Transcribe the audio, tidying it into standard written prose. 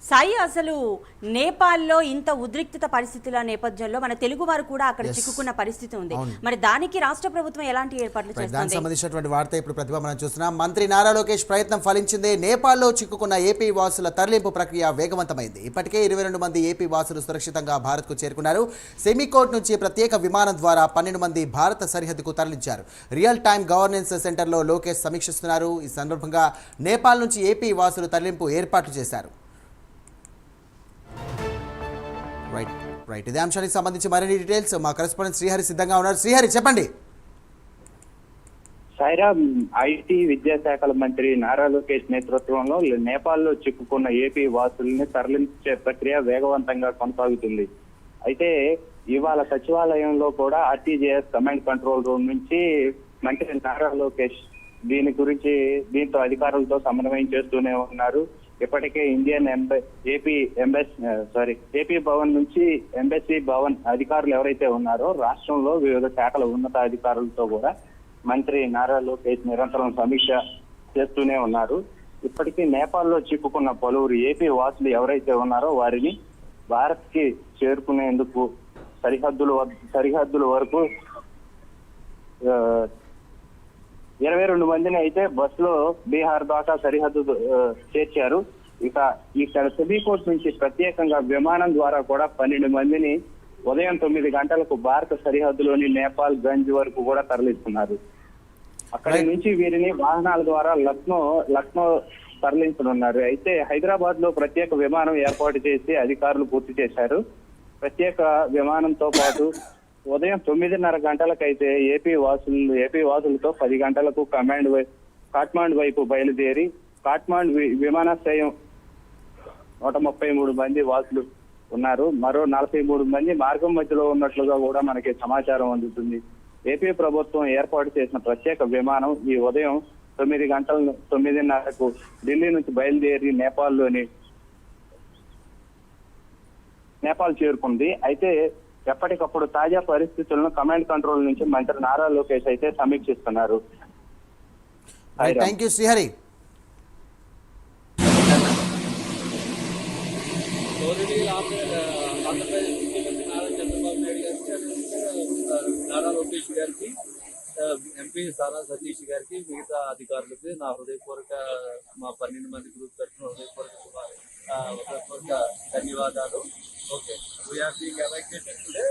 సాయి, అసలు నేపాల్లో ఇంత ఉద్రిక్తత పరిస్థితుల నేపథ్యంలో మన తెలుగు వారు కూడా అక్కడ చిక్కుకున్న పరిస్థితి ఉంది. మరి దానికి రాష్ట్ర ప్రభుత్వం ఎలాంటి ఏర్పాట్లు చేస్తుంది? దానికి సంబంధించినటువంటి వార్త ఇప్పుడు ప్రతిభ మనం చూస్తున్నాం. మంత్రి నారా లోకేష్ ప్రయత్నం ఫలించింది. నేపాల్లో చిక్కుకున్న ఏపీ వాసుల తరలింపు ప్రక్రియ వేగవంతమైంది. ఇప్పటికే 22 మంది ఏపీ వాసులు సురక్షితంగా భారత్కు చేరుకున్నారు. సెమీకోట్ నుంచి ప్రత్యేక విమానం ద్వారా 12 మంది భారత సరిహద్దుకు తరలించారు. రియల్ టైమ్ గవర్నెన్స్ సెంటర్లో లోకేష్ సమీక్షిస్తున్నారు. ఈ సందర్భంగా నేపాల్ నుంచి ఏపీ వాసులు తరలింపు ఏర్పాట్లు చేశారు. రైట్ ఇదే అంశానికి సంబంధించి మరిన్ని డీటెయిల్స్ మా కరెస్పాండెంట్ శ్రీహరి సిద్ధంగా ఉన్నారు. శ్రీహరి, చెప్పండి. సాయిరామ్, ఐటీ విద్యాశాఖల మంత్రి నారా లోకేష్ నేతృత్వంలో నేపాల్లో చిక్కుకున్న ఏపీ వాసుల్ని తరలించే ప్రక్రియ వేగవంతంగా కొనసాగుతుంది. అయితే ఇవాళ సచివాలయంలో కూడా ఆర్టీజీఎస్ కమాండ్ కంట్రోల్ రూమ్ నుంచి మంత్రి నారా లోకేష్ దీంతో అధికారులతో సమన్వయం చేస్తూనే ఉన్నారు. ఇప్పటికే ఇండియన్ ఏపీ భవన్ నుంచి ఎంబసీ భవన్ అధికారులు ఎవరైతే ఉన్నారో రాష్ట్రంలో వివిధ శాఖల ఉన్నత అధికారులతో కూడా మంత్రి నారా లోకేష్ నిరంతరం సమీక్ష చేస్తూనే ఉన్నారు. ఇప్పటికీ నేపాల్లో చిక్కుకున్న పలువురు ఏపీ వాసులు ఎవరైతే ఉన్నారో వారిని భారత్ కి చేరుకునేందుకు సరిహద్దుల వరకు 22 మందిని అయితే బస్సులో బీహార్ దాకా సరిహద్దు చేర్చారు. ఇక్కడ సెమీకోట్ నుంచి ప్రత్యేకంగా విమానం ద్వారా కూడా 12 మందిని ఉదయం 9 గంటలకు భారత సరిహద్దులోని నేపాల్ గంజ్ వరకు కూడా తరలిస్తున్నారు. అక్కడి నుంచి వీరిని వాహనాల ద్వారా లక్నో తరలించనున్నారు. అయితే హైదరాబాద్ లో ప్రత్యేక విమానం ఏర్పాటు చేసి అధికారులు పూర్తి చేశారు. ప్రత్యేక విమానంతో పాటు ఉదయం 9:30 గంటలకైతే ఏపీ వాసులతో 10 గంటలకు కాట్మాండు వైపు బయలుదేరి కాట్మాండు విమానాశ్రయం 133 మంది వాసులు ఉన్నారు. మరో 43 మంది మార్గం మధ్యలో ఉన్నట్లుగా కూడా మనకి సమాచారం అందుతుంది. ఏపీ ప్రభుత్వం ఏర్పాటు చేసిన ప్రత్యేక విమానం ఈ ఉదయం 9:30కు ఢిల్లీ నుంచి బయలుదేరి నేపాల్ చేరుకుంది. అయితే ఎప్పటికప్పుడు తాజా పరిస్థితులను కమాండ్ కంట్రోల్ నుంచి మంత్రి నారా లోకేష్ అయితే సమీక్షిస్తున్నారు. Thank you Srihari. నారా లోకేష్ గారికి, ఎంపీ సారా సతీష్ గారికి, మిగతా అధికారులకి నా హృదయపూర్వక మా 12 మంది గ్రూప్ తరఫున హృదయపూర్వక ధన్యవాదాలు. Okay, we're being evacuated today